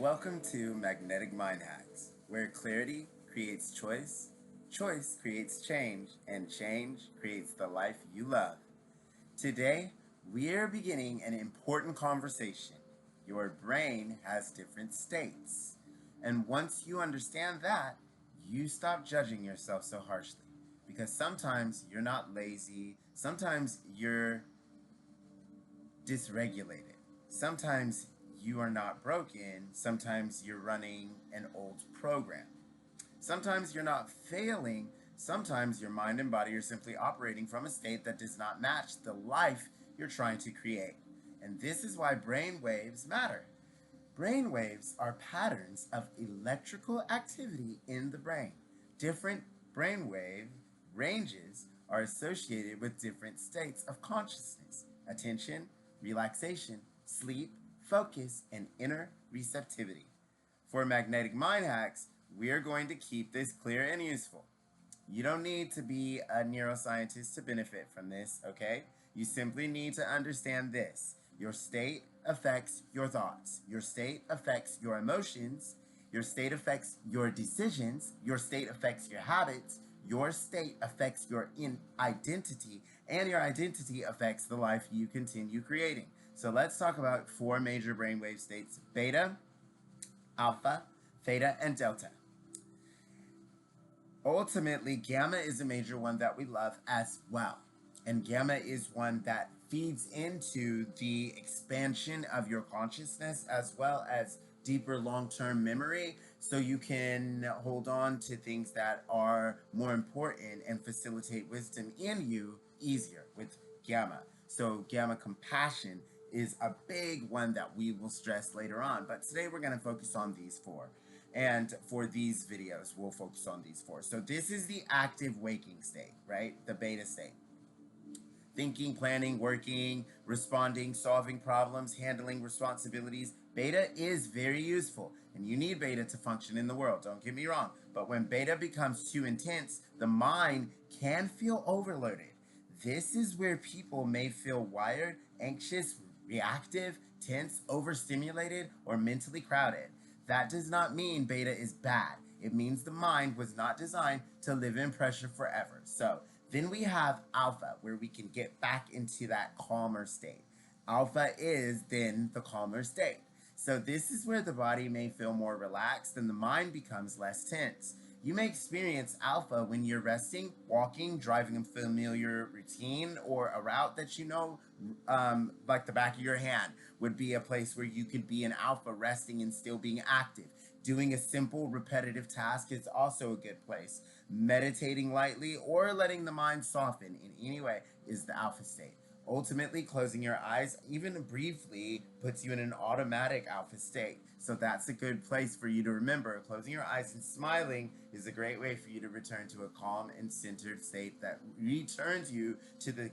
Welcome to Magnetic Mind Hacks, where clarity creates choice, choice creates change, and change creates the life you love. Today, we're beginning an important conversation. Your brain has different states. And once you understand that, you stop judging yourself so harshly. Because sometimes you're not lazy, sometimes you're dysregulated. Sometimes you are not broken, sometimes you're running an old program. Sometimes you're not failing, sometimes your mind and body are simply operating from a state that does not match the life you're trying to create. And this is why brain waves matter. Brain waves are patterns of electrical activity in the brain. Different brainwave ranges are associated with different states of consciousness: attention, relaxation, sleep, focus, and inner receptivity. For magnetic mind hacks, we are going to keep this clear and useful. You don't need to be a neuroscientist to benefit from this, okay? You simply need to understand this. Your state affects your thoughts. Your state affects your emotions. Your state affects your decisions. Your state affects your habits. Your state affects your identity. And your identity affects the life you continue creating. So let's talk about four major brainwave states: beta, alpha, theta, and delta. Ultimately, gamma is a major one that we love as well. And gamma is one that feeds into the expansion of your consciousness as well as deeper long-term memory, so you can hold on to things that are more important and facilitate wisdom in you easier with gamma. So gamma compassion is a big one that we will stress later on, but today we're going to focus on these four. And for these videos, we'll focus on these four. So this is the active waking state, right? The beta state. Thinking, planning, working, responding, solving problems, handling responsibilities. Beta is very useful, and you need beta to function in the world, don't get me wrong. But when beta becomes too intense, the mind can feel overloaded. This is where people may feel wired, anxious, reactive, tense, overstimulated, or mentally crowded. That does not mean beta is bad. It means the mind was not designed to live in pressure forever. So then we have alpha, where we can get back into that calmer state. Alpha is then the calmer state. So this is where the body may feel more relaxed and the mind becomes less tense. You may experience alpha when you're resting, walking, driving a familiar routine, or a route that you know, like the back of your hand, would be a place where you could be in alpha, resting and still being active. Doing a simple repetitive task is also a good place. Meditating lightly or letting the mind soften in any way is the alpha state. Ultimately, closing your eyes, even briefly, puts you in an automatic alpha state. So that's a good place for you to remember. Closing your eyes and smiling is a great way for you to return to a calm and centered state that returns you to the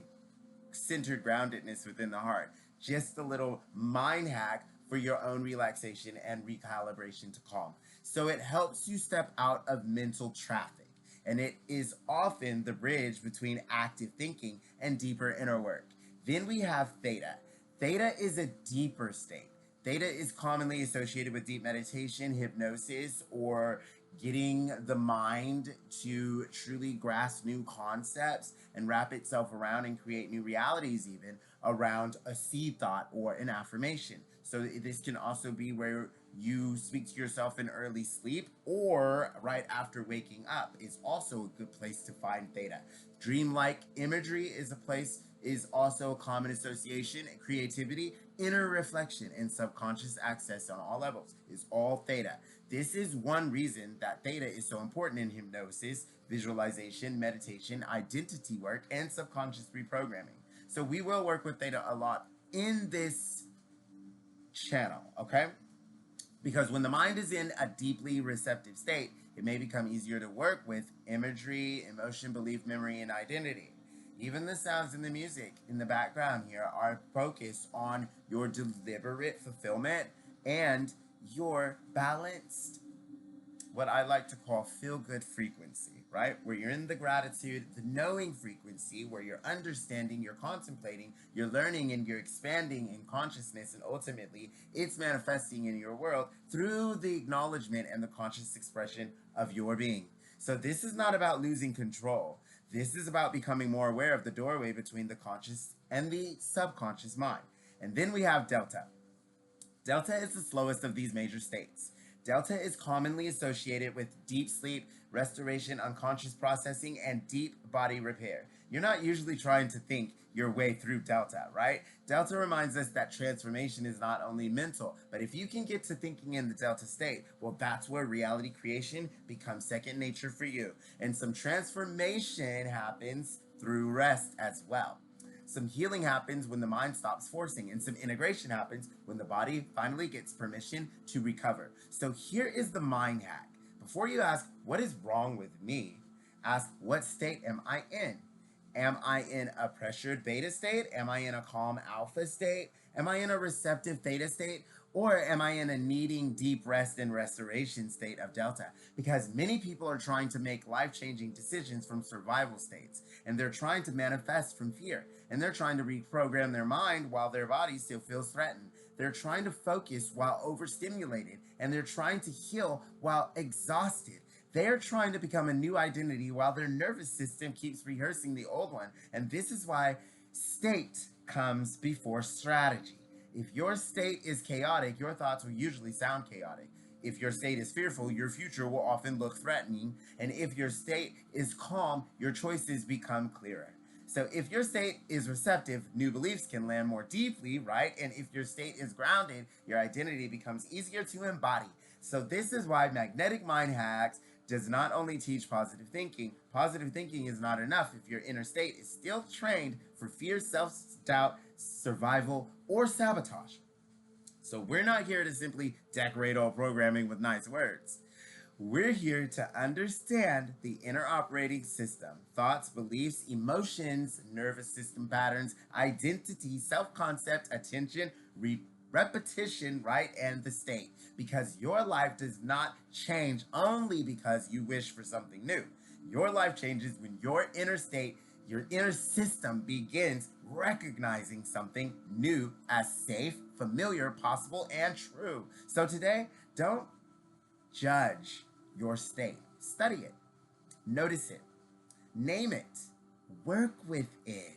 centered groundedness within the heart. Just a little mind hack for your own relaxation and recalibration to calm. So it helps you step out of mental traffic. And it is often the bridge between active thinking and deeper inner work. Then we have theta. Theta is a deeper state. Theta is commonly associated with deep meditation, hypnosis, or getting the mind to truly grasp new concepts and wrap itself around and create new realities, even around a seed thought or an affirmation. So this can also be where you speak to yourself in early sleep or right after waking up is also a good place to find theta. Dreamlike imagery is also a common association. Creativity, inner reflection, and subconscious access on all levels is all theta. This is one reason that theta is so important in hypnosis, visualization, meditation, identity work, and subconscious reprogramming. So we will work with theta a lot in this channel, okay? Because when the mind is in a deeply receptive state, it may become easier to work with imagery, emotion, belief, memory, and identity. Even the sounds and the music in the background here are focused on your deliberate fulfillment and your balanced what I like to call feel-good frequency, right? Where you're in the gratitude, the knowing frequency, where you're understanding, you're contemplating, you're learning, and you're expanding in consciousness, and ultimately it's manifesting in your world through the acknowledgement and the conscious expression of your being. So this is not about losing control. This is about becoming more aware of the doorway between the conscious and the subconscious mind. And then we have delta. Delta is the slowest of these major states. Delta is commonly associated with deep sleep, restoration, unconscious processing, and deep body repair. You're not usually trying to think your way through Delta, right? Delta reminds us that transformation is not only mental, but if you can get to thinking in the Delta state, well, that's where reality creation becomes second nature for you. And some transformation happens through rest as well. Some healing happens when the mind stops forcing, and some integration happens when the body finally gets permission to recover. So here is the mind hack. Before you ask, what is wrong with me? Ask, what state am I in? Am I in a pressured beta state? Am I in a calm alpha state? Am I in a receptive theta state? Or am I in a needing deep rest and restoration state of delta? Because many people are trying to make life-changing decisions from survival states, and they're trying to manifest from fear, and they're trying to reprogram their mind while their body still feels threatened. They're trying to focus while overstimulated, and they're trying to heal while exhausted. They're trying to become a new identity while their nervous system keeps rehearsing the old one. And this is why state comes before strategy. If your state is chaotic, your thoughts will usually sound chaotic. If your state is fearful, your future will often look threatening. And if your state is calm, your choices become clearer. So if your state is receptive, new beliefs can land more deeply, right? And if your state is grounded, your identity becomes easier to embody. So this is why Magnetic Mind Hacks does not only teach positive thinking is not enough if your inner state is still trained for fear, self-doubt, survival, or sabotage. So we're not here to simply decorate all programming with nice words. We're here to understand the inner operating system, thoughts, beliefs, emotions, nervous system patterns, identity, self-concept, attention, repetition, right, and the state. Because your life does not change only because you wish for something new. Your life changes when your inner state, your inner system begins recognizing something new as safe, familiar, possible, and true. So today, don't judge your state. Study it. Notice it. Name it. Work with it.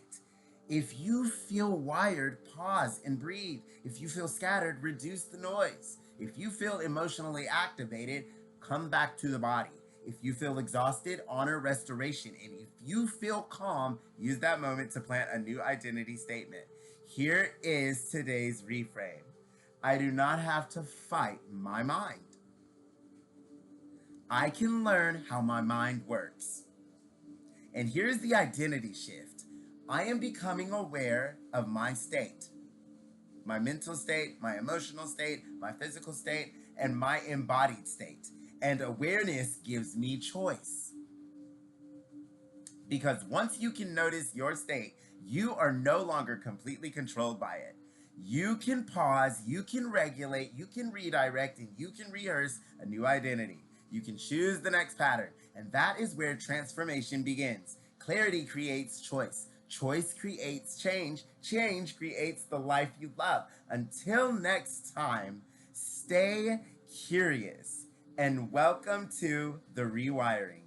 If you feel wired, pause and breathe. If you feel scattered, reduce the noise. If you feel emotionally activated, come back to the body. If you feel exhausted, honor restoration. And if you feel calm, use that moment to plant a new identity statement. Here is today's reframe. I do not have to fight my mind. I can learn how my mind works. And here's the identity shift. I am becoming aware of my state, my mental state, my emotional state, my physical state, and my embodied state. And awareness gives me choice. Because once you can notice your state, you are no longer completely controlled by it. You can pause, you can regulate, you can redirect, and you can rehearse a new identity. You can choose the next pattern, and that is where transformation begins. Clarity creates choice. Choice creates change. Change creates the life you love. Until next time, stay curious, and welcome to The Rewiring.